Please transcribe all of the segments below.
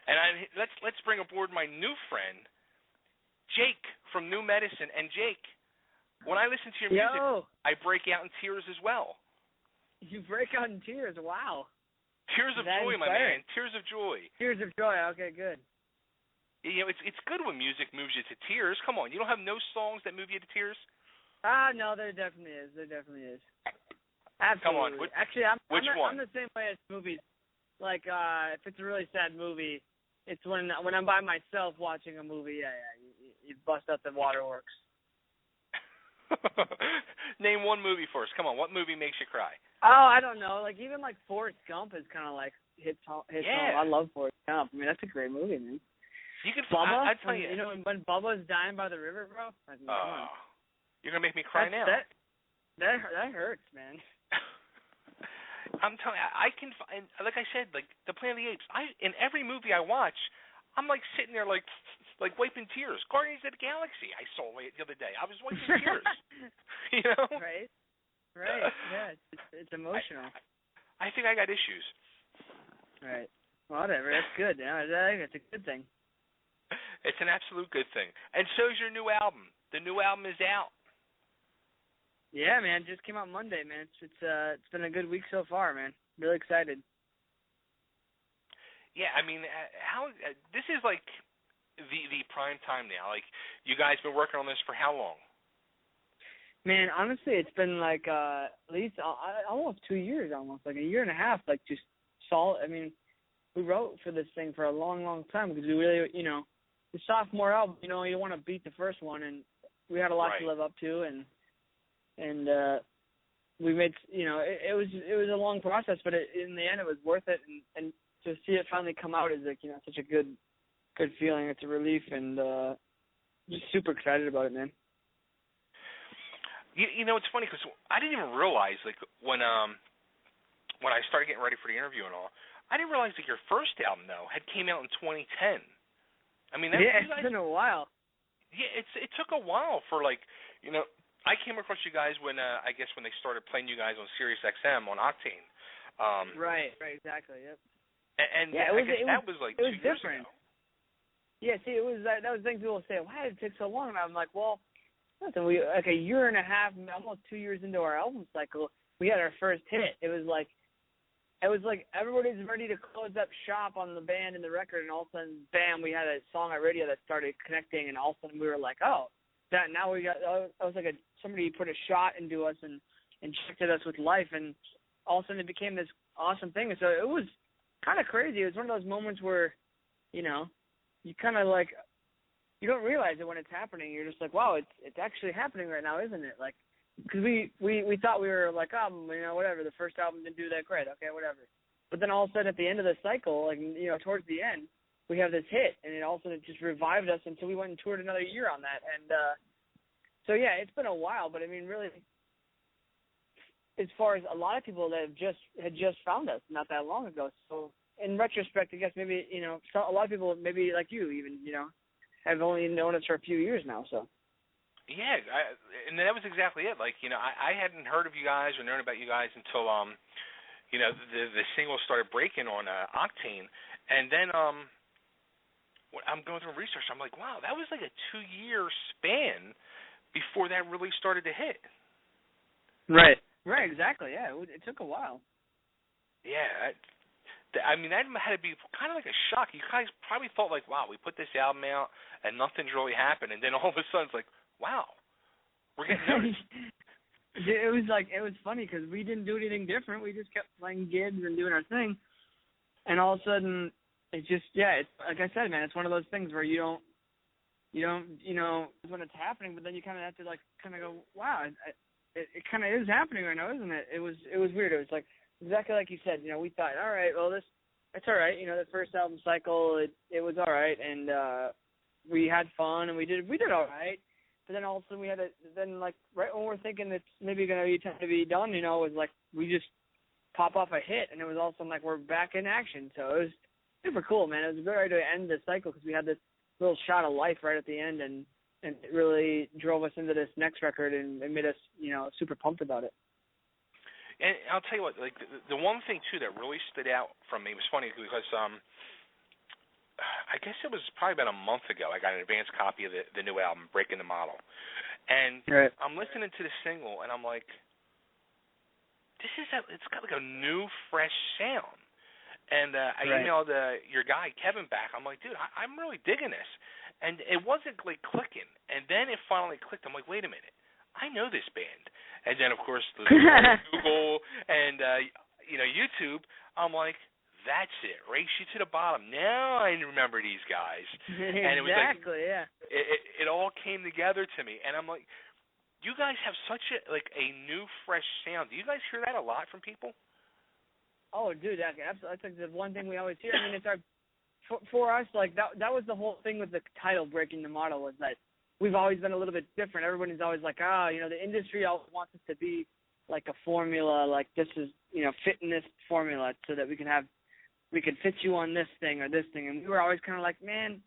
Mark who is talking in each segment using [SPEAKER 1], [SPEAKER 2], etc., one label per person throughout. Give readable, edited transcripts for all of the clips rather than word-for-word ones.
[SPEAKER 1] And let's bring aboard my new friend, Jake from New Medicine. And Jake, when I listen to your music, I break out in tears as well.
[SPEAKER 2] You break out in tears? Wow.
[SPEAKER 1] Tears of joy, my man. Tears of joy.
[SPEAKER 2] Tears of joy. Okay, good.
[SPEAKER 1] You know, it's good when music moves you to tears. Come on, you don't have no songs that move you to tears?
[SPEAKER 2] No, there definitely is. Absolutely.
[SPEAKER 1] Come on.
[SPEAKER 2] Actually,
[SPEAKER 1] which one?
[SPEAKER 2] I'm the same way as movies. Like, if it's a really sad movie, it's when I'm by myself watching a movie. Yeah, you bust out the waterworks.
[SPEAKER 1] Name one movie for us. Come on, what movie makes you cry?
[SPEAKER 2] Oh, I don't know. Like, even like Forrest Gump is kind of like hits home. I love Forrest Gump. I mean, that's a great movie, man.
[SPEAKER 1] You can.
[SPEAKER 2] Bubba.
[SPEAKER 1] I tell you.
[SPEAKER 2] You know when Bubba's dying by the river, bro. I mean,
[SPEAKER 1] you're gonna make me cry now.
[SPEAKER 2] That hurts, man.
[SPEAKER 1] I'm telling you, I can. Like I said, like the Planet of the Apes. In every movie I watch, I'm like sitting there like wiping tears. Guardians of the Galaxy, I saw it the other day. I was wiping tears. You know?
[SPEAKER 2] Right. Yeah, it's emotional.
[SPEAKER 1] I think I got issues.
[SPEAKER 2] Right. Whatever. That's good. Yeah, I think it's a good thing.
[SPEAKER 1] It's an absolute good thing. And so's your new album. The new album is out.
[SPEAKER 2] Yeah, man. Just came out Monday, man. It's been a good week so far, man. Really excited.
[SPEAKER 1] Yeah, I mean, how this is like the prime time now. Like, you guys been working on this for how long?
[SPEAKER 2] Man, honestly, it's been like at least almost 2 years, almost like a year and a half. Like just solid. I mean, we wrote for this thing for a long, long time because we really, the sophomore album, you want to beat the first one, and we had a lot to live up to, and we made, it was a long process, but in the end, it was worth it, and to see it finally come out is like, such a good feeling. It's a relief, and just super excited about it, man.
[SPEAKER 1] It's funny because I didn't even realize, like, when I started getting ready for the interview and all, I didn't realize that your first album, though, had came out in 2010. I mean,
[SPEAKER 2] it's been a while.
[SPEAKER 1] Yeah, it took a while for, like, I came across you guys when, I guess, when they started playing you guys on Sirius XM on Octane.
[SPEAKER 2] Right, exactly, yep.
[SPEAKER 1] And yeah, that was like 2 years
[SPEAKER 2] different.
[SPEAKER 1] ago.
[SPEAKER 2] Yeah, see, it was that was things people say, why did it take so long? And I'm like, well, listen, we like a year and a half, almost 2 years into our album cycle, we had our first hit. It was like everybody's ready to close up shop on the band and the record, and all of a sudden, bam, we had a song on radio that started connecting, and all of a sudden we were like, oh, that now we got. It was like somebody put a shot into us and injected us with life, and all of a sudden it became this awesome thing. And so it was kind of crazy. It was one of those moments where, you kind of like, you don't realize it when it's happening. You're just like, wow, it's actually happening right now, isn't it? Like, because we thought we were like, whatever, the first album didn't do that great, okay, whatever. But then all of a sudden at the end of the cycle, like, towards the end, we have this hit, and it also just revived us until we went and toured another year on that. And so, yeah, it's been a while, but I mean, really, as far as a lot of people that had just found us not that long ago. So in retrospect, I guess maybe, a lot of people, maybe like you even, have only known us for a few years now, so.
[SPEAKER 1] Yeah, and that was exactly it. Like, I hadn't heard of you guys or known about you guys until, the single started breaking on Octane. And then when I'm going through research, I'm like, wow, that was like a 2-year span before that really started to hit.
[SPEAKER 2] Right, exactly, yeah. It took a while.
[SPEAKER 1] Yeah, I mean, that had to be kind of like a shock. You guys probably thought like, wow, we put this album out and nothing's really happened. And then all of a sudden it's like, wow, we're getting noticed.
[SPEAKER 2] It was funny because we didn't do anything different. We just kept playing gigs and doing our thing. And all of a sudden, it's just, it's like I said, man, it's one of those things where you don't, when it's happening, but then you kind of have to like kind of go, wow, it kind of is happening right now, isn't it? It was weird. It was like exactly like you said. We thought, all right, well, it's all right. The first album cycle, it was all right, and we had fun and we did all right. But then all of a sudden we had like right when we're thinking it's maybe going to be time to be done, it was like we just pop off a hit, and it was all of a sudden like we're back in action. So it was super cool, man. It was a good way to end the cycle because we had this little shot of life right at the end, and it really drove us into this next record and made us, super pumped about it.
[SPEAKER 1] And I'll tell you what, like the one thing too that really stood out from me was funny because I guess it was probably about a month ago. I got an advance copy of the new album, Breaking the Model, and
[SPEAKER 2] Right.
[SPEAKER 1] I'm listening to the single, and I'm like, it's got like a new, fresh sound. And I emailed your guy Kevin back. I'm like, dude, I'm really digging this, and it wasn't like clicking. And then it finally clicked. I'm like, wait a minute, I know this band. And then of course the Google and YouTube. I'm like, that's it. Right sheet to the bottom. Now I remember these guys. And it was like,
[SPEAKER 2] yeah.
[SPEAKER 1] It all came together to me, and I'm like, you guys have such a new, fresh sound. Do you guys hear that a lot from people?
[SPEAKER 2] Oh, dude, that's like the one thing we always hear. I mean, it's our for us, like that was the whole thing with the title, Breaking the Model, was that we've always been a little bit different. Everybody's always like, the industry always wants us to be like a formula, like this is, fit in this formula so that we can fit you on this thing or this thing. And we were always kind of like, man,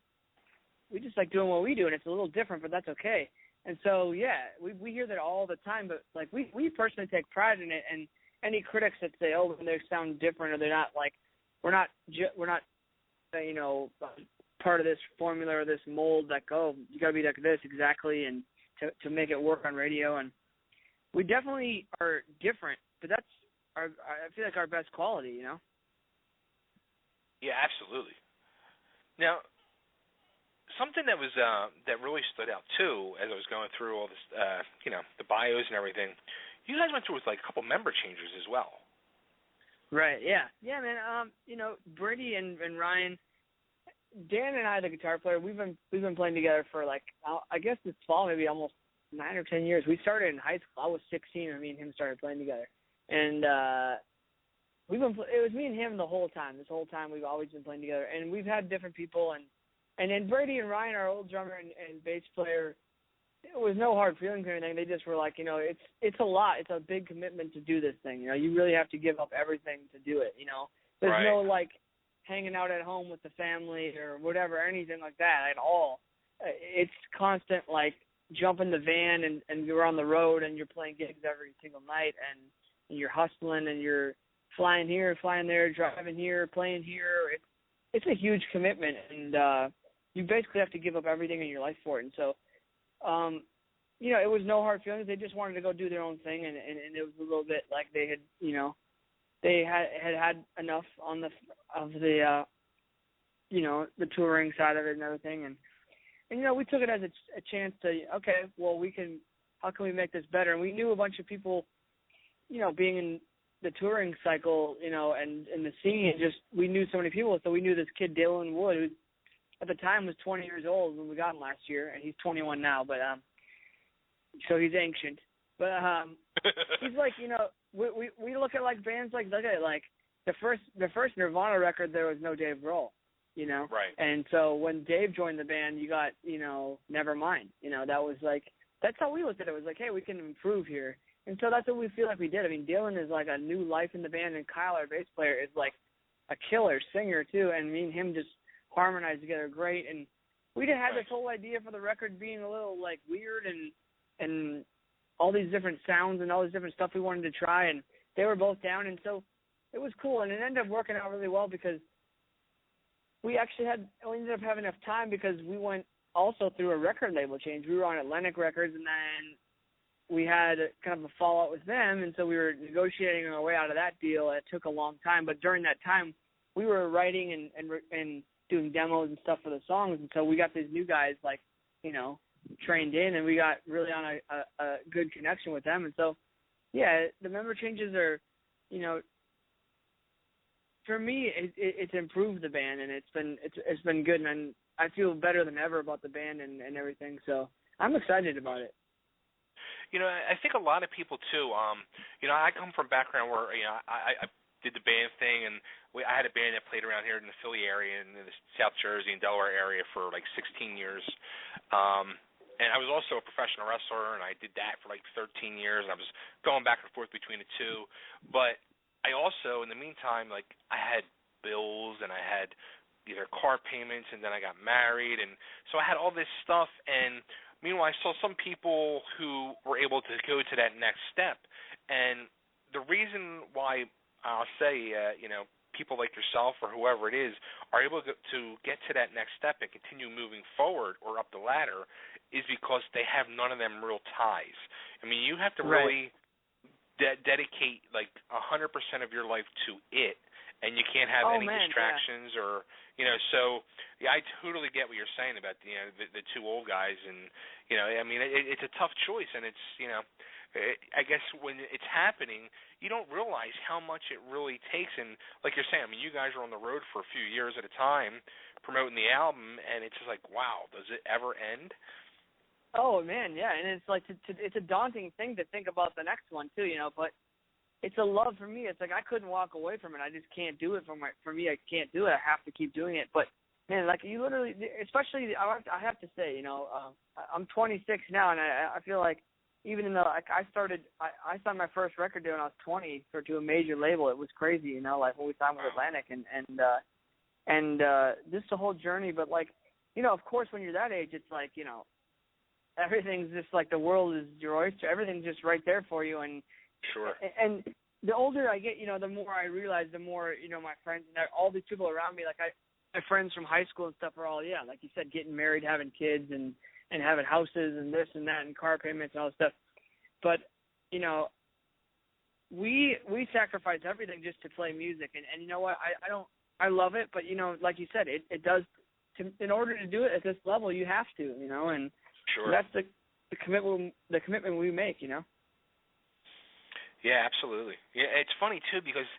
[SPEAKER 2] we just like doing what we do, and it's a little different, but that's okay. And so, yeah, we hear that all the time, but like we personally take pride in it. And any critics that say, oh, they sound different, or they're not like, we're not part of this formula or this mold, like, oh, you got to be like this exactly, and to make it work on radio. And we definitely are different, but that's I feel like our best quality,
[SPEAKER 1] Yeah, absolutely. Now, something that was that really stood out too, as I was going through all this, the bios and everything. You guys went through with like a couple member changes as well.
[SPEAKER 2] Right. Yeah. Yeah, man. Brady and Ryan, Dan and I, the guitar player, we've been playing together for like, I guess this fall maybe almost 9 or 10 years. We started in high school. I was 16, and me and him started playing together, and it was me and him the whole time. This whole time we've always been playing together, and we've had different people, and then Brady and Ryan, our old drummer and bass player, it was no hard feelings or anything. They just were like, it's a lot. It's a big commitment to do this thing. You really have to give up everything to do it. There's
[SPEAKER 1] right.
[SPEAKER 2] No like hanging out at home with the family or whatever, anything like that at all. It's constant, like, jump in the van and you're on the road and you're playing gigs every single night, and you're hustling and you're flying here, flying there, driving here, playing here. It's a huge commitment, and you basically have to give up everything in your life for it. And so, it was no hard feelings. They just wanted to go do their own thing, and it was a little bit like they had, they had enough of the touring side of it and everything, and we took it as a chance to, okay, well, how can we make this better? And we knew a bunch of people, being in the touring cycle, and in the scene, we knew so many people. So we knew this kid, Dylan Wood, who at the time was 20 years old when we got him last year, and he's 21 now, but so he's ancient. But he's like, we look at like bands like the first Nirvana record, there was no Dave Grohl,
[SPEAKER 1] Right.
[SPEAKER 2] And so when Dave joined the band, you got, Nevermind. That was like, that's how we looked at it. It was like, hey, we can improve here. And so that's what we feel like we did. I mean, Dylan is like a new life in the band, and Kyle, our bass player, is like a killer singer too, and me and him just harmonize together great. And we had
[SPEAKER 1] right.
[SPEAKER 2] this whole idea for the record being a little like weird and all these different sounds and all this different stuff we wanted to try, and they were both down, and so it was cool. And it ended up working out really well because we ended up having enough time because we went also through a record label change. We were on Atlantic Records, and then we had kind of a fallout with them, and so we were negotiating our way out of that deal. It took a long time, but during that time, we were writing and doing demos and stuff for the songs, and so we got these new guys, like, trained in, and we got really on a good connection with them. And so, yeah, the member changes are, for me, it's improved the band, and it's been good, and I feel better than ever about the band and everything. So I'm excited about it.
[SPEAKER 1] I think a lot of people too. I come from a background where I did the band thing, and I had a band that played around here in the Philly area and in the South Jersey and Delaware area for like 16 years. And I was also a professional wrestler, and I did that for like 13 years. I was going back and forth between the two. But I also, in the meantime, like, I had bills, and I had either car payments, and then I got married. And so I had all this stuff. And meanwhile, I saw some people who were able to go to that next step. And the reason why I'll say, people like yourself or whoever it is are able to get to that next step and continue moving forward or up the ladder is because they have none of them real ties. I mean, you have to really dedicate like 100% of your life to it, and you can't have any distractions or, you know. So yeah, I totally get what you're saying about the two old guys, and you know, I mean, it's a tough choice, and it's, you know, I guess when it's happening, you don't realize how much it really takes. And like you're saying, I mean, you guys are on the road for a few years at a time promoting the album, and it's just like, wow, does it ever end?
[SPEAKER 2] Oh man, yeah, and it's like it's a daunting thing to think about the next one too, you know. But it's a love for me. It's like I couldn't walk away from it. I just can't do it for me. I can't do it. I have to keep doing it. But man, like you literally, especially I have to say, you know, I'm 26 now, and I feel like even though like I signed my first record deal when I was 20 to a major label. It was crazy, you know, like when we signed with Atlantic and just the whole journey. But like, you know, of course, when you're that age, it's like, you know, everything's just like the world is your oyster. Everything's just right there for you. And
[SPEAKER 1] sure.
[SPEAKER 2] And the older I get, you know, the more I realize, the more, you know, my friends and all these people around me, like my friends from high school and stuff are all, yeah, like you said, getting married, having kids, and having houses and this and that and car payments and all this stuff. But, you know, we sacrifice everything just to play music. And you know what? I love it, but, you know, like you said, it does, in order to do it at this level, you have to, you know, and
[SPEAKER 1] sure.
[SPEAKER 2] That's the commitment we make, you know.
[SPEAKER 1] Yeah, absolutely. Yeah, it's funny too because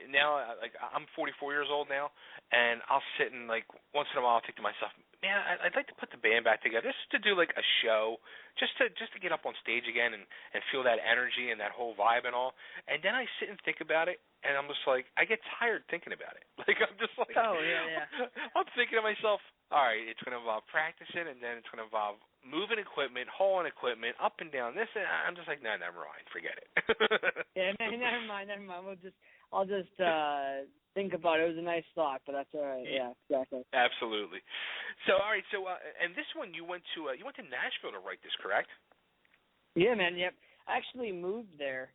[SPEAKER 1] now, like, I'm 44 years old now, and I'll sit and like once in a while I'll think to myself, man, I'd like to put the band back together, just to do like a show, just to get up on stage again and feel that energy and that whole vibe and all. And then I sit and think about it, and I'm just like, I get tired thinking about it. Like I'm just like,
[SPEAKER 2] oh yeah.
[SPEAKER 1] I'm thinking to myself, all right, it's going to involve practicing, and then it's going to involve moving equipment, hauling equipment, up and down this, and I'm just like, no, never mind, forget it.
[SPEAKER 2] Yeah, never mind. I'll just think about it. It was a nice thought, but that's all right. Yeah, exactly.
[SPEAKER 1] Absolutely. So, all right, so and this one you went to Nashville to write this, correct?
[SPEAKER 2] Yeah, man. Yep. I actually moved there.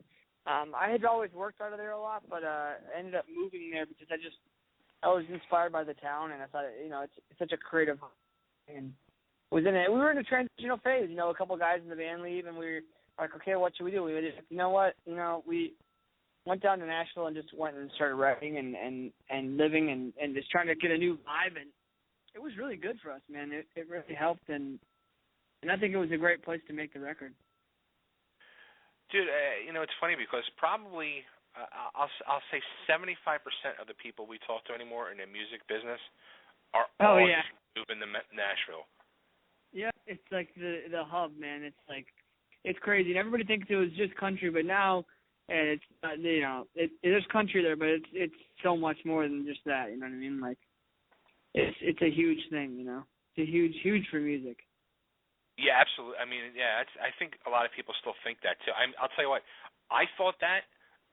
[SPEAKER 2] I had always worked out of there a lot, but I ended up moving there because I was inspired by the town, and I thought, you know, it's such a creative and we were in a transitional phase. You know, a couple of guys in the band leave, and we were like, okay, what should we do? We were just, you know what? You know, we went down to Nashville and just went and started writing and living and just trying to get a new vibe, and it was really good for us, man. It really helped, and I think it was a great place to make the record.
[SPEAKER 1] Dude, you know, it's funny because probably I'll say 75% of the people we talk to anymore in the music business are all moving to Nashville.
[SPEAKER 2] Yeah, it's like the hub, man. It's like, it's crazy. And everybody thinks it was just country, but now it's you know, there's country there, but it's so much more than just that. You know what I mean? Like, it's a huge thing. You know, it's a huge for music.
[SPEAKER 1] Yeah, absolutely. I mean, yeah, I think a lot of people still think that too. I'll tell you what, I thought that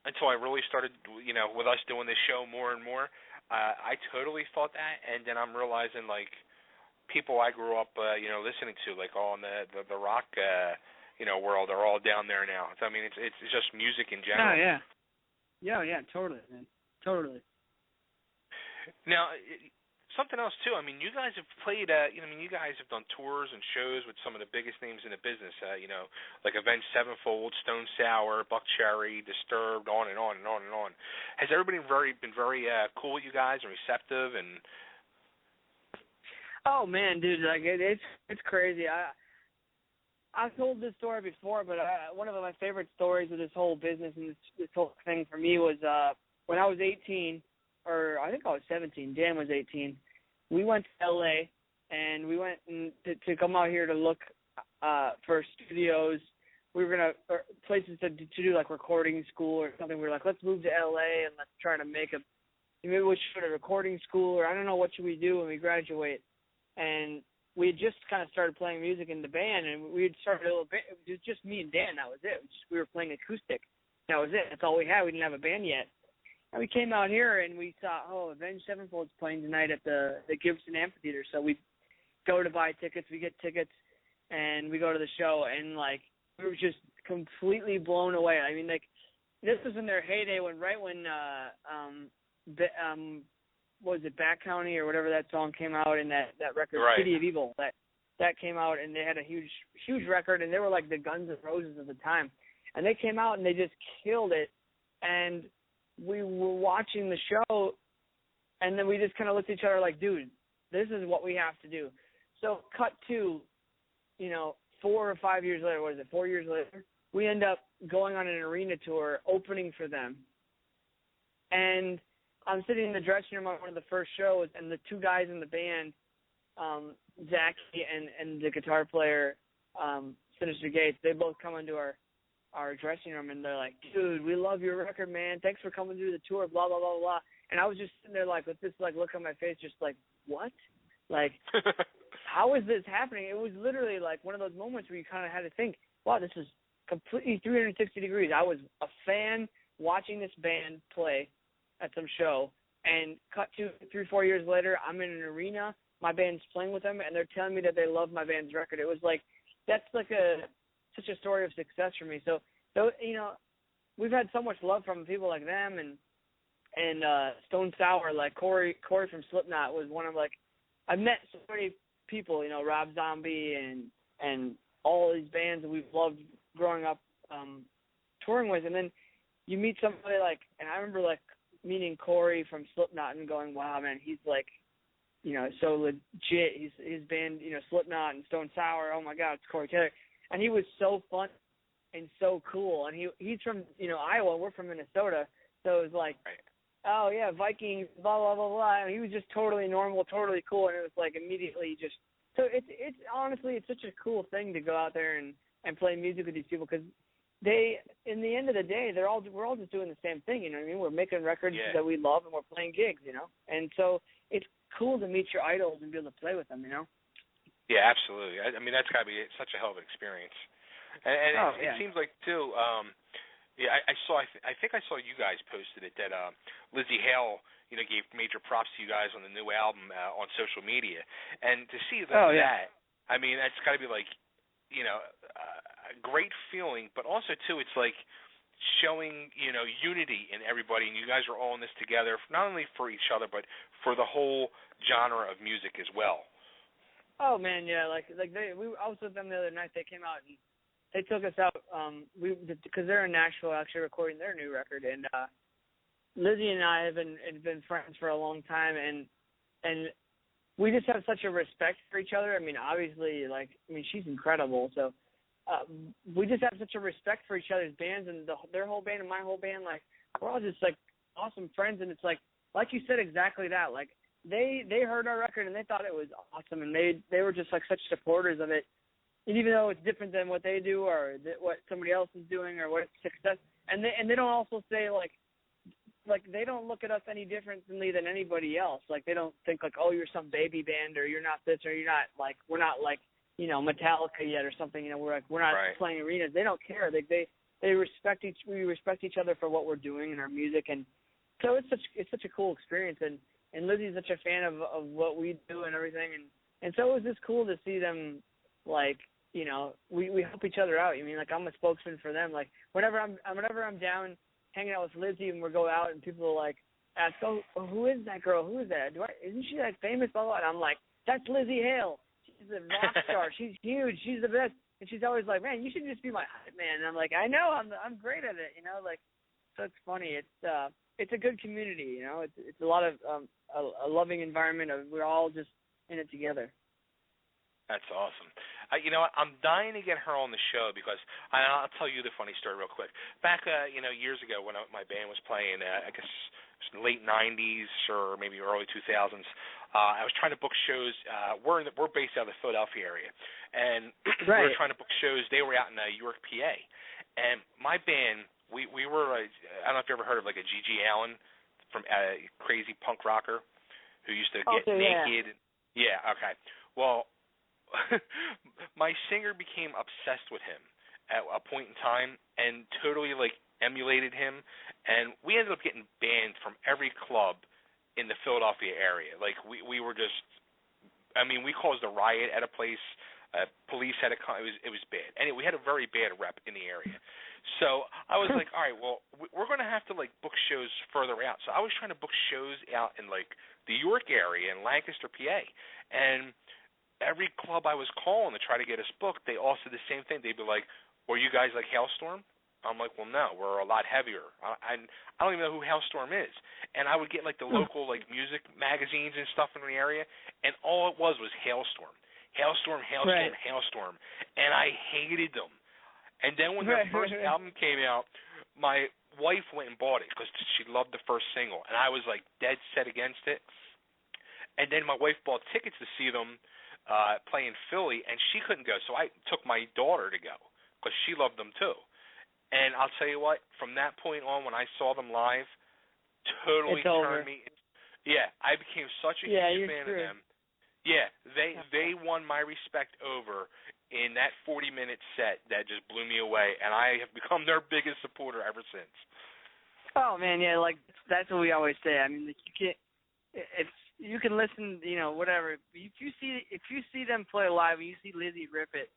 [SPEAKER 1] until I really started, you know, with us doing this show more and more. I totally thought that, and then I'm realizing like people I grew up, you know, listening to, like all in the rock, you know, world, are all down there now. So, I mean, it's just music in general.
[SPEAKER 2] Yeah. Totally, man, totally.
[SPEAKER 1] Now, something else too. I mean, you guys have played. You know, I mean, you guys have done tours and shows with some of the biggest names in the business. You know, like Avenged Sevenfold, Stone Sour, Buck Cherry, Disturbed, on and on and on and on. Has everybody been very cool with you guys and receptive and?
[SPEAKER 2] Oh man, dude, like it's crazy. I've told this story before, but one of my favorite stories of this whole business and this whole thing for me was when I was 18, or I think I was 17. Dan was 18. We went to LA, and we went to come out here to look for studios. We were gonna places to do like recording school or something. We were like, let's move to LA and let's try to make maybe we should go to recording school, or I don't know, what should we do when we graduate. And we had just kind of started playing music in the band, and we had started a little bit. It was just me and Dan. That was it. We were playing acoustic. That was it. That's all we had. We didn't have a band yet. And we came out here, and we saw, Avenged Sevenfold's playing tonight at the Gibson Amphitheater. So we go to buy tickets. We get tickets, and we go to the show. And, like, we were just completely blown away. I mean, like, this was in their heyday right when what was it, Back County or whatever that song came out, and that record,
[SPEAKER 1] Right.
[SPEAKER 2] City of Evil, that came out, and they had a huge record, and they were like the Guns N' Roses of the time. And they came out and they just killed it. And we were watching the show, and then we just kind of looked at each other like, dude, this is what we have to do. So cut to, 4 or 5 years later, 4 years later, we end up going on an arena tour, opening for them. And I'm sitting in the dressing room on one of the first shows, and the two guys in the band, Zach and the guitar player, Sinister Gates, they both come into our dressing room, and they're like, dude, we love your record, man. Thanks for coming through the tour, blah, blah, blah, blah. And I was just sitting there like with this like look on my face, just like, what? Like, how is this happening? It was literally like one of those moments where you kind of had to think, wow, this is completely 360 degrees. I was a fan watching this band play at some show, and cut to 3-4 years later, I'm in an arena, my band's playing with them, and they're telling me that they love my band's record. It was like, that's like such a story of success for me. So we've had so much love from people like them and Stone Sour, like Corey from Slipknot was one of like, I've met so many people, Rob Zombie and all these bands that we've loved growing up touring with, and then you meet somebody like, and I remember like meeting Corey from Slipknot and going, wow, man, he's like, so legit. His band, Slipknot and Stone Sour, oh my God, it's Corey Taylor. And he was so fun and so cool. And he's from, Iowa. We're from Minnesota. So it was like, oh, yeah, Vikings, blah, blah, blah, blah. And he was just totally normal, totally cool. And it was like immediately just – so it's honestly, it's such a cool thing to go out there and play music with these people because they – in the end of the day, we're all just doing the same thing, you know what I mean? We're making records that we love and we're playing gigs, And so it's cool to meet your idols and be able to play with them,
[SPEAKER 1] Yeah, absolutely. I mean, that's got to be such a hell of an experience. And it seems like, too, I think I saw you guys posted it, that Lizzie Hale, gave major props to you guys on the new album on social media. And to see that, I mean, that's got to be like, a great feeling, but also, too, it's like showing, unity in everybody, and you guys are all in this together, not only for each other, but for the whole genre of music as well.
[SPEAKER 2] Oh man, yeah, I was with them the other night. They came out and they took us out. Because they're in Nashville actually recording their new record, and Lizzie and I have been friends for a long time, and we just have such a respect for each other. I mean, obviously, she's incredible, so we just have such a respect for each other's bands and their whole band and my whole band. Like we're all just like awesome friends, and it's like you said exactly that, like. They heard our record and they thought it was awesome, and they were just like such supporters of it. And even though it's different than what they do or what somebody else is doing or what success, and they don't also say like they don't look at us any differently than anybody else. Like they don't think like, oh, you're some baby band or you're not this or you're not like we're not like Metallica yet or something. We're not playing arenas. They don't care. We respect each other for what we're doing in our music, and so it's such a cool experience. And Lizzie's such a fan of what we do and everything, and so it was just cool to see them, like, we help each other out. I mean, like I'm a spokesman for them. Like whenever I'm down hanging out with Lizzie and we go out and people are like ask, oh, who is that girl? Who is that? Isn't she like famous? Blah, blah. And I'm like, that's Lizzie Hale. She's a rock star. She's huge. She's the best. And she's always like, man, you should just be my hype man. And I'm like, I know. I'm great at it. Like so it's funny. It's a good community, It's a lot of a loving environment. We're all just in it together.
[SPEAKER 1] That's awesome. I'm dying to get her on the show because I'll tell you the funny story real quick. Back, years ago when my band was playing, I guess it was late '90s or maybe early 2000s. I was trying to book shows. We're based out of the Philadelphia area, and we were trying to book shows. They were out in York, PA, and my band. We were, I don't know if you ever heard of like a G.G. Allen from crazy punk rocker who used to get naked. Yeah, okay. Well, my singer became obsessed with him at a point in time and totally like emulated him, and we ended up getting banned from every club in the Philadelphia area. Like we were just, I mean, we caused a riot at a place. Police had it was bad. Anyway, we had a very bad rep in the area. So I was like, all right, well, we're going to have to like book shows further out. So I was trying to book shows out in like the York area and Lancaster, PA, and every club I was calling to try to get us booked, they all said the same thing. They'd be like, "Were you guys like Hailstorm?" I'm like, "Well, no, we're a lot heavier." I don't even know who Hailstorm is. And I would get like the local like music magazines and stuff in the area, and all it was Hailstorm, Hailstorm, Hailstorm,
[SPEAKER 2] Right.
[SPEAKER 1] Hailstorm, and I hated them. And then when their first album came out, my wife went and bought it because she loved the first single, and I was like dead set against it. And then my wife bought tickets to see them play in Philly, and she couldn't go, so I took my daughter to go because she loved them too. And I'll tell you what, from that point on, when I saw them live, totally
[SPEAKER 2] It's over.
[SPEAKER 1] turned me. Yeah, I became such a
[SPEAKER 2] Yeah,
[SPEAKER 1] huge
[SPEAKER 2] you're
[SPEAKER 1] fan of
[SPEAKER 2] true.
[SPEAKER 1] them. Yeah, they won my respect over in that 40-minute set that just blew me away, and I have become their biggest supporter ever since.
[SPEAKER 2] Oh man, yeah, like that's what we always say. I mean, like, you can't if you can listen, you know, whatever. If you see them play live and you see Lizzie rip it,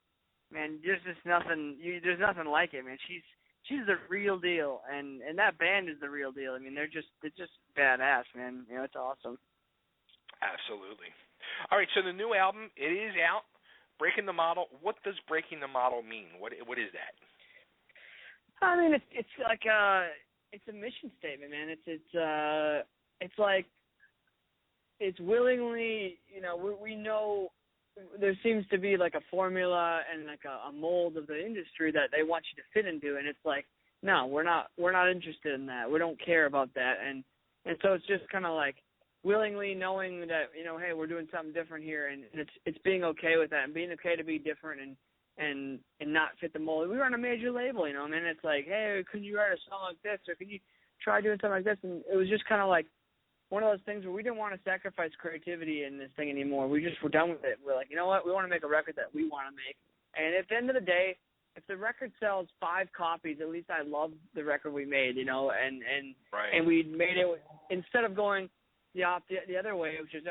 [SPEAKER 2] man, there's just nothing. There's nothing like it, man. She's the real deal, and that band is the real deal. I mean, they're just badass, man. You know, it's awesome.
[SPEAKER 1] Absolutely. All right, so the new album, it is out. Breaking the Model. What does breaking the model mean? What is that?
[SPEAKER 2] I mean, it's like it's a mission statement, man. It's like it's willingly, you know, we know there seems to be like a formula and like a mold of the industry that they want you to fit into, and it's like, no, we're not interested in that. We don't care about that, and so it's just kind of like willingly knowing that, you know, hey, we're doing something different here, and it's being okay with that and being okay to be different and not fit the mold. We were on a major label, you know, and then it's like, hey, could you write a song like this, or could you try doing something like this? And it was just kind of like one of those things where we didn't want to sacrifice creativity in this thing anymore. We just were done with it. We're like, you know what? We want to make a record that we want to make. And at the end of the day, if the record sells 5 copies, at least I love the record we made, you know, and
[SPEAKER 1] Right.
[SPEAKER 2] and we made it instead of going the other way, which is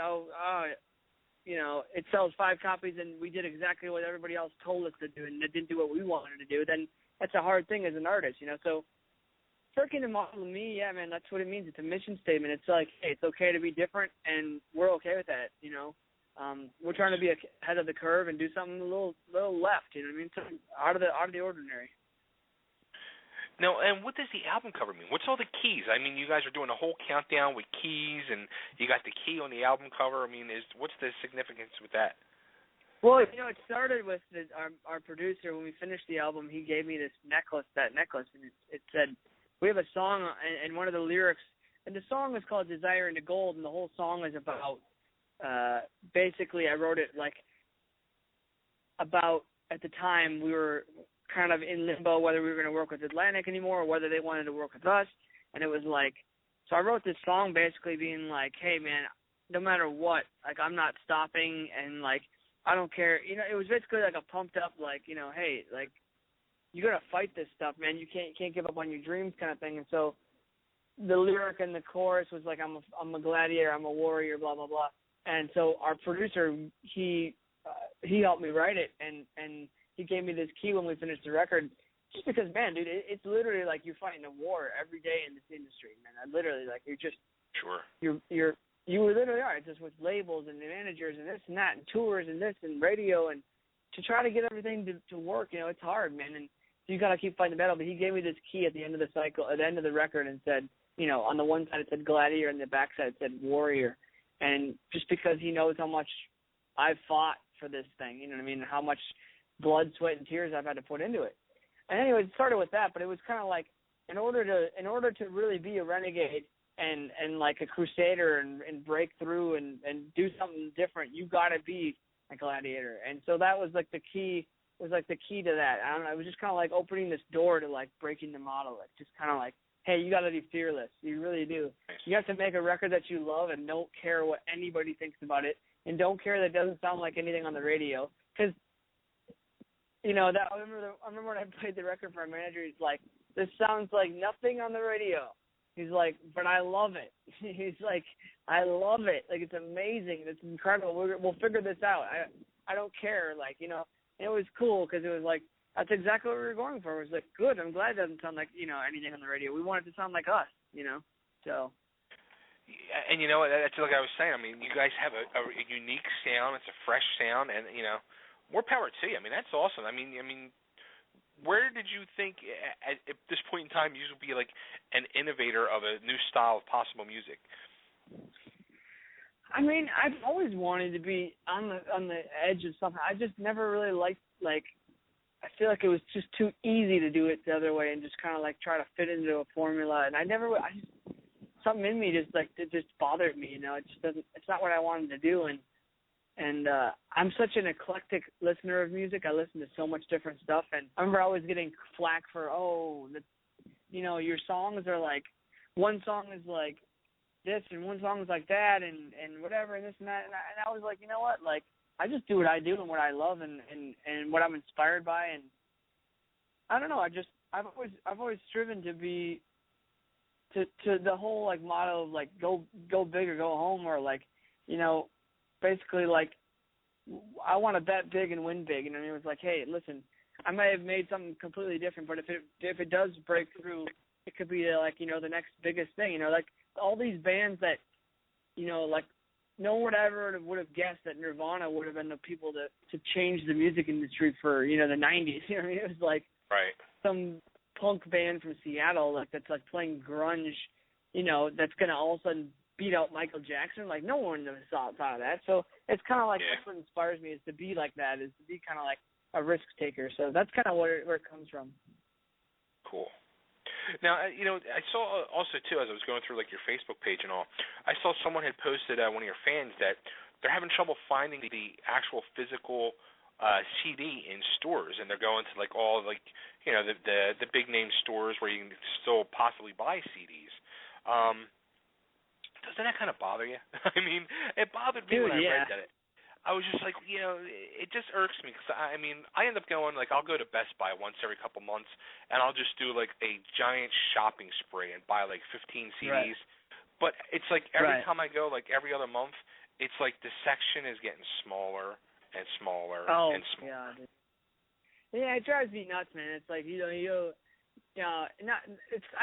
[SPEAKER 2] you know, it sells 5 copies and we did exactly what everybody else told us to do and it didn't do what we wanted to do, then that's a hard thing as an artist, you know. So breaking the model to me, yeah, man, that's what it means. It's a mission statement. It's like, hey, it's okay to be different and we're okay with that, you know. We're trying to be ahead of the curve and do something a little left, you know what I mean? Something out of the ordinary.
[SPEAKER 1] Now, and what does the album cover mean? What's all the keys? I mean, you guys are doing a whole countdown with keys, and you got the key on the album cover. I mean, what's the significance with that?
[SPEAKER 2] Well, you know, it started with our producer. When we finished the album, he gave me this necklace, and it said, we have a song, and one of the lyrics, and the song is called Desire into Gold, and the whole song is about, basically, I wrote it like about, at the time, we were kind of in limbo whether we were going to work with Atlantic anymore or whether they wanted to work with us. And it was like, so I wrote this song basically being like, hey, man, no matter what, like, I'm not stopping and, like, I don't care. You know, it was basically like a pumped up, like, you know, hey, like, you got to fight this stuff, man. You can't give up on your dreams kind of thing. And so the lyric and the chorus was like, I'm a gladiator, I'm a warrior, blah, blah, blah. And so our producer, he helped me write it, and he gave me this key when we finished the record, just because, man, dude, it's literally like you're fighting a war every day in this industry, man. I literally, like, you're just,
[SPEAKER 1] Sure.
[SPEAKER 2] You literally are, just with labels and managers and this and that and tours and this and radio, and to try to get everything to work, you know, it's hard, man. And so you got to keep fighting the battle. But he gave me this key at the end of the cycle, at the end of the record, and said, you know, on the one side it said gladiator, and the back side it said warrior. And just because he knows how much I've fought for this thing, you know what I mean, how much blood, sweat, and tears I've had to put into it. And anyway, it started with that, but it was kind of like, in order to really be a renegade and like a crusader and break through and do something different, you got to be a gladiator. And so that was like the key. Was like the key to that. I don't know. It was just kind of like opening this door to like breaking the model. Like just kind of like, hey, you got to be fearless. You really do. You have to make a record that you love and don't care what anybody thinks about it, and don't care that it doesn't sound like anything on the radio. Because, you know, that I remember when I played the record for our manager. He's like, this sounds like nothing on the radio. He's like, but I love it. He's like, I love it. Like, it's amazing. It's incredible. We'll figure this out. I don't care. Like, you know, and it was cool because it was like, that's exactly what we were going for. It was like, good. I'm glad it doesn't sound like anything on the radio. We want it to sound like us. So.
[SPEAKER 1] And that's like I was saying. I mean, you guys have a unique sound. It's a fresh sound, and more power to you. I mean, that's awesome. I mean, where did you think at this point in time you would be like an innovator of a new style of possible music?
[SPEAKER 2] I mean, I've always wanted to be on the edge of something. I just never really liked I feel like it was just too easy to do it the other way and just kind of like try to fit into a formula. And something in me it just bothered me. It just doesn't. It's not what I wanted to do. And I'm such an eclectic listener of music. I listen to so much different stuff. And I remember always getting flack for your songs are like, one song is like this and one song is like that and whatever and this and that. And I was like, you know what, like. I just do what I do and what I love and what I'm inspired by, and I don't know. I've always striven to be to the whole like motto of like go big or go home, or like basically like I want to bet big and win big. And I mean, it was like, hey, listen, I might have made something completely different, but if it does break through, it could be like the next biggest thing. Like all these bands that like. No one ever would have guessed that Nirvana would have been the people to change the music industry for, the 90s. I mean, it was like some punk band from Seattle that's like playing grunge, that's going to all of a sudden beat out Michael Jackson. Like no one thought of that. So it's kind of like that's what inspires me, is to be like that, is to be kind of like a risk taker. So that's kind of where it comes from.
[SPEAKER 1] Cool. Now, I saw also, too, as I was going through, like, your Facebook page and all, I saw someone had posted, one of your fans, that they're having trouble finding the actual physical CD in stores, and they're going to, like, all, like, the big-name stores where you can still possibly buy CDs. Doesn't that kind of bother you? I mean, it bothered me when I read that. I was just like, it just irks me, because, I mean, I end up going, like, I'll go to Best Buy once every couple months, and I'll just do, like, a giant shopping spree and buy, like, 15 CDs. Right. But it's like every time I go, like, every other month, it's like the section is getting smaller and smaller and smaller.
[SPEAKER 2] Yeah, it drives me nuts, man. It's like, I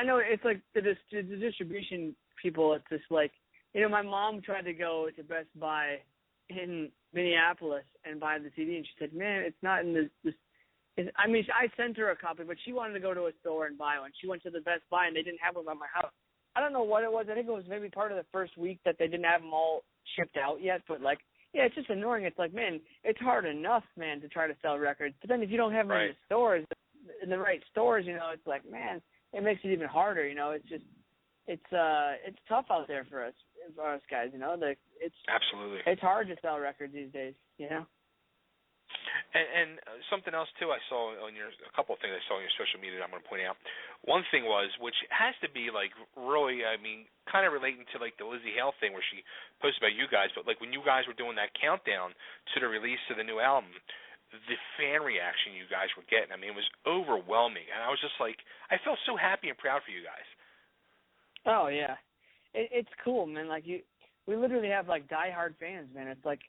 [SPEAKER 2] know it's like the distribution people, it's just like, my mom tried to go to Best Buy in Minneapolis and buy the CD, and she said, man, it's not in this I mean, I sent her a copy, but she wanted to go to a store and buy one. She went to the Best Buy, and they didn't have one by my house. I don't know what it was. I think it was maybe part of the first week that they didn't have them all shipped out yet, but like, it's just annoying. It's like, man, it's hard enough, man, to try to sell records, but then if you don't have them in the stores, in the right stores, it's like, man, it makes it even harder. It's just, it's tough out there for us guys. It's
[SPEAKER 1] absolutely,
[SPEAKER 2] it's hard to sell records these days.
[SPEAKER 1] And something else too, I saw on a couple of things I saw on your social media that I'm going to point out. One thing was, which has to be like really, I mean, kind of relating to like the Lizzie Hale thing where she posted about you guys, but like when you guys were doing that countdown to the release of the new album, the fan reaction you guys were getting, I mean, it was overwhelming, and I was just like, I felt so happy and proud for you guys.
[SPEAKER 2] Oh yeah, it's cool, man. Like we literally have like diehard fans, man. It's like.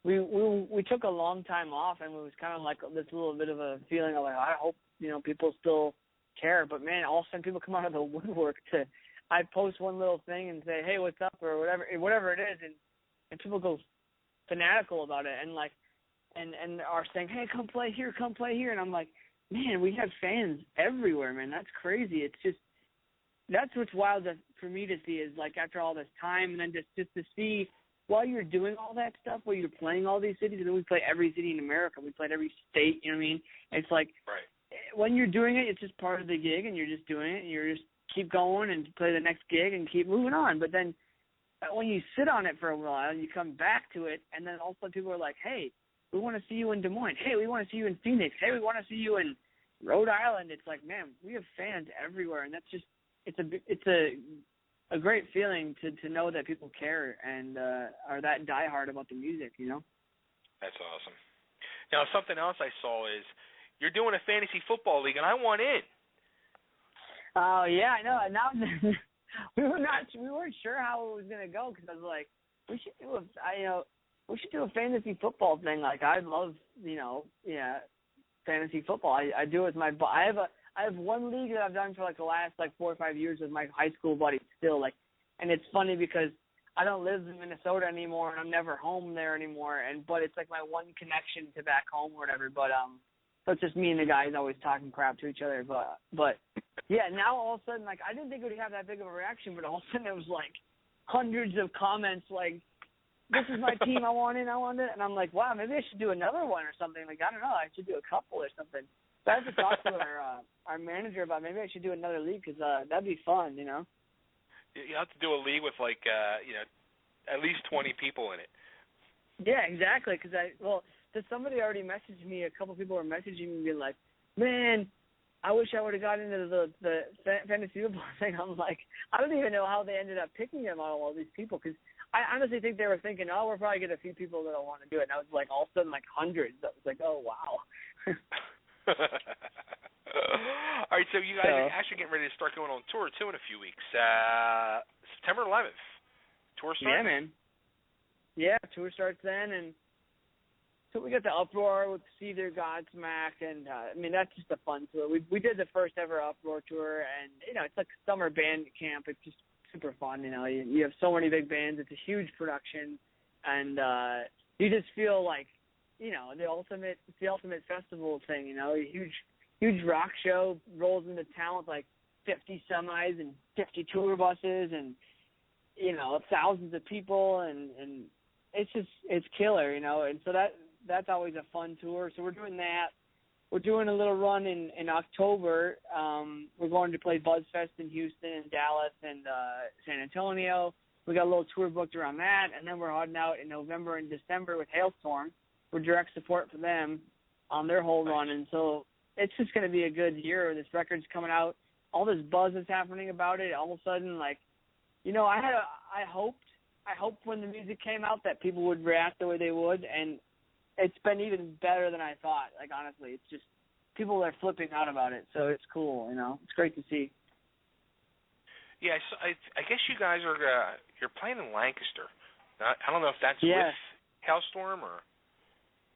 [SPEAKER 2] We took a long time off, and it was kind of like this little bit of a feeling of like, I hope people still care. But man, all of a sudden people come out of the woodwork I post one little thing and say, hey, what's up, or whatever it is, and people go fanatical about it, and like and are saying, hey, come play here, and I'm like, man, we have fans everywhere, man. That's crazy. It's just that's what's wild for me to see, is like after all this time, and then just to see. While you're doing all that stuff, while you're playing all these cities, and then we play every city in America, we played every state, you know what I mean? It's like when you're doing it, it's just part of the gig, and you're just doing it, and you're just keep going and play the next gig and keep moving on. But then when you sit on it for a while, and you come back to it, and then also people are like, hey, we want to see you in Des Moines. Hey, we want to see you in Phoenix. Hey, we want to see you in Rhode Island. It's like, man, we have fans everywhere, and that's just it's a great feeling to know that people care and are that diehard about the music,
[SPEAKER 1] That's awesome. Now, something else I saw is you're doing a fantasy football league, and I want in.
[SPEAKER 2] Oh yeah, I know. Now we weren't sure how it was gonna go, because I was like, we should do a fantasy football thing. Like I'd love, fantasy football. I do it with I have one league that I've done for like the last like 4 or 5 years with my high school buddies still, like, and it's funny because I don't live in Minnesota anymore and I'm never home there anymore, but it's like my one connection to back home or whatever. But so it's just me and the guys always talking crap to each other. But yeah, now all of a sudden, like, I didn't think it would have that big of a reaction, but all of a sudden it was like hundreds of comments like, this is my team, I want it, and I'm like, wow, maybe I should do another one or something. Like, I don't know, I should do a couple or something. So I have to talk to our manager about maybe I should do another league because that'd be fun, you know.
[SPEAKER 1] You have to do a league with like at least 20 people in it.
[SPEAKER 2] Yeah, exactly. Because somebody already messaged me. A couple people were messaging me, being like, "Man, I wish I would have got into the fantasy football thing." I'm like, I don't even know how they ended up picking them out of all these people. Because I honestly think they were thinking, "Oh, we'll probably get a few people that'll want to do it." And I was like, all of a sudden, like hundreds. I was like, "Oh, wow."
[SPEAKER 1] All right, so you guys are actually getting ready to start going on tour too in a few weeks. September 11th, tour starts.
[SPEAKER 2] Yeah, man. Yeah, tour starts then, and so we got the Uproar with Seether, Godsmack, and I mean that's just a fun tour. We did the first ever Uproar tour, and it's like summer band camp. It's just super fun. You have so many big bands. It's a huge production, and you just feel like the ultimate festival thing. A huge rock show rolls into town with like 50 semis and 50 tour buses and thousands of people, and it's killer, and so that's always a fun tour. So we're doing that. We're doing a little run in October. We're going to play BuzzFest in Houston and Dallas and San Antonio. We got a little tour booked around that, and then we're heading out in November and December with Hailstorm. We're direct support for them on their whole run, and so it's just going to be a good year. This record's coming out. All this buzz is happening about it. All of a sudden, like, I hoped when the music came out that people would react the way they would, and it's been even better than I thought. Like, honestly, it's just people are flipping out about it, so it's cool. It's great to see.
[SPEAKER 1] Yeah, so I guess you guys are you're playing in Lancaster. I don't know if that's with Hailstorm or.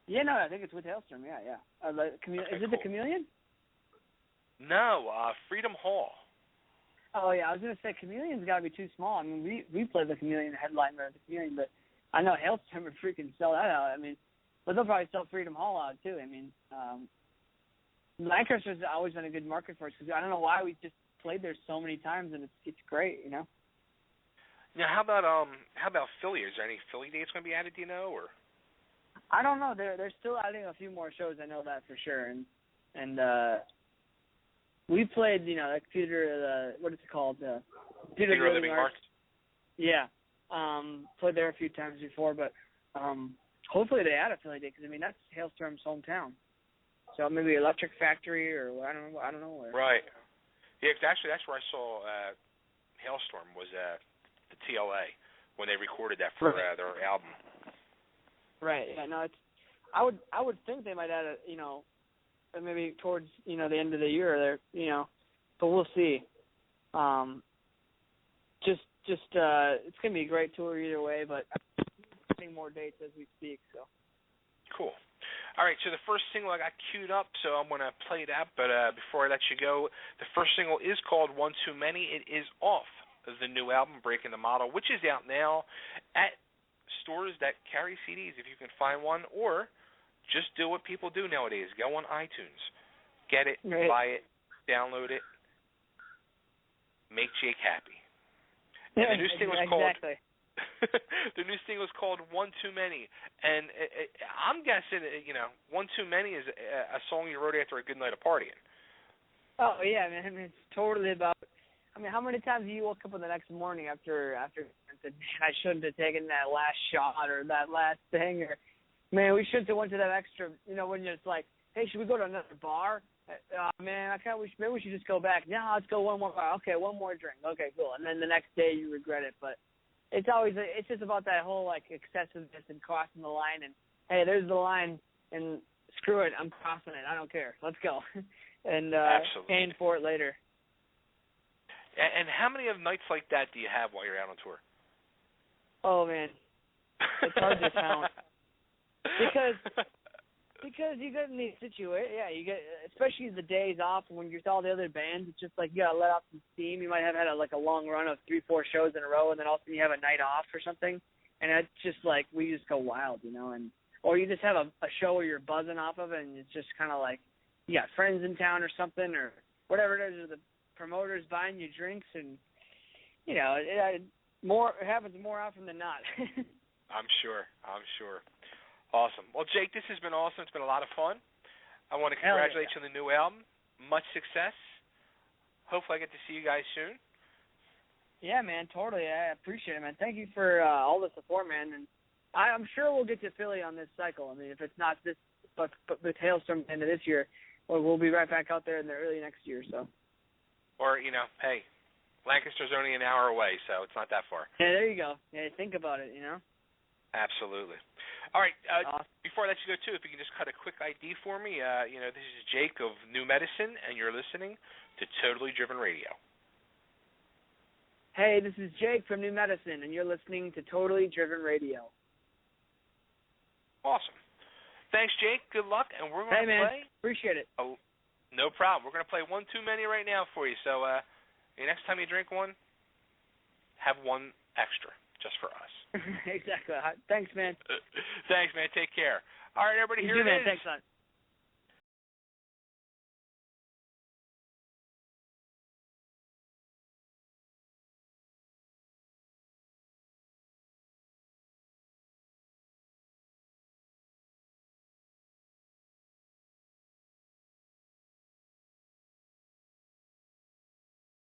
[SPEAKER 2] Yeah, no, I think it's with Hailstorm. Yeah.
[SPEAKER 1] Okay,
[SPEAKER 2] is it the Chameleon?
[SPEAKER 1] No, Freedom Hall.
[SPEAKER 2] Oh yeah, I was gonna say Chameleon's got to be too small. I mean, we played the Chameleon headliner at the Chameleon, but I know Hailstorm would freaking sell that out. I mean, but they'll probably sell Freedom Hall out too. I mean, Lancaster's always been a good market for us because I don't know why we just played there so many times, and it's great,
[SPEAKER 1] Now, how about Philly? Is there any Philly dates going to be added? Do you know, or?
[SPEAKER 2] I don't know. They're still adding a few more shows. I know that for sure, and we played, like theater. What is it called? Theater of the Living Arts. Yeah, played there a few times before, but hopefully they add a Philly date because I mean that's Hailstorm's hometown. So maybe Electric Factory or I don't know where.
[SPEAKER 1] Right. Yeah, actually that's where I saw Hailstorm was the TLA when they recorded that for their album.
[SPEAKER 2] Right. Yeah. No, I would think they might add a maybe towards the end of the year there but we'll see. Just it's gonna be a great tour either way, but I'm getting more dates as we speak. So
[SPEAKER 1] cool. All right, so the first single I got queued up, so I'm going to play that. But before I let you go, the first single is called One Too Many. It is off of the new album, Breaking the Model, which is out now at stores that carry CDs, if you can find one, or just do what people do nowadays. Go on iTunes. Get it, buy it, download it, make Jake happy. And the new single is called... the new single is called One Too Many, and I'm guessing, One Too Many is a song you wrote after a good night of partying.
[SPEAKER 2] Oh yeah, man. I mean, it's totally about. I mean, how many times have you woke up in the next morning after and said, "Man, I shouldn't have taken that last shot or that last thing," or "Man, we shouldn't have went to that extra." When you're just like, "Hey, should we go to another bar?" Man, maybe we should just go back. No, let's go one more bar. Okay, one more drink. Okay, cool. And then the next day you regret it, but. It's just about that whole, like, excessiveness and crossing the line and, hey, there's the line, and screw it, I'm crossing it. I don't care. Let's go. And paying for it later.
[SPEAKER 1] And how many of nights like that do you have while you're out on tour?
[SPEAKER 2] Oh, man. It's hard to count. Because Because you get in these situations, yeah, you get, especially the days off when you're with all the other bands, it's just like you gotta let off some steam. You might have had a long run of 3-4 shows in a row, and then all of a sudden you have a night off or something, and it's just like we just go wild, and or you just have a show where you're buzzing off of it, and it's just kind of like you got friends in town or something or whatever it is, or the promoters buying you drinks, and it happens more often than not.
[SPEAKER 1] I'm sure. Awesome. Well, Jake, this has been awesome. It's been a lot of fun. I want to congratulate you on the new album. Much success. Hopefully I get to see you guys soon.
[SPEAKER 2] Yeah, man, totally. I appreciate it, man. Thank you for all the support, man. And I'm sure we'll get to Philly on this cycle. I mean, if it's not this, but with Hailstorm at the end of this year, we'll be right back out there in the early next year. So. Or,
[SPEAKER 1] hey, Lancaster's only an hour away, so it's not that far.
[SPEAKER 2] Yeah, there you go. Yeah, think about it,
[SPEAKER 1] Absolutely. All right.
[SPEAKER 2] Awesome.
[SPEAKER 1] Before I let you go, too, if you can just cut a quick ID for me. This is Jake of New Medicine, and you're listening to Totally Driven Radio.
[SPEAKER 2] Hey, this is Jake from New Medicine, and you're listening to Totally Driven Radio.
[SPEAKER 1] Awesome. Thanks, Jake. Good luck, and we're going to play.
[SPEAKER 2] Appreciate it.
[SPEAKER 1] Oh, no problem. We're going to play One Too Many right now for you. So next time you drink one, have one extra just for us.
[SPEAKER 2] Exactly. Thanks, man.
[SPEAKER 1] Thanks, man. Take care. All right, everybody, here it is.
[SPEAKER 2] Thanks, son.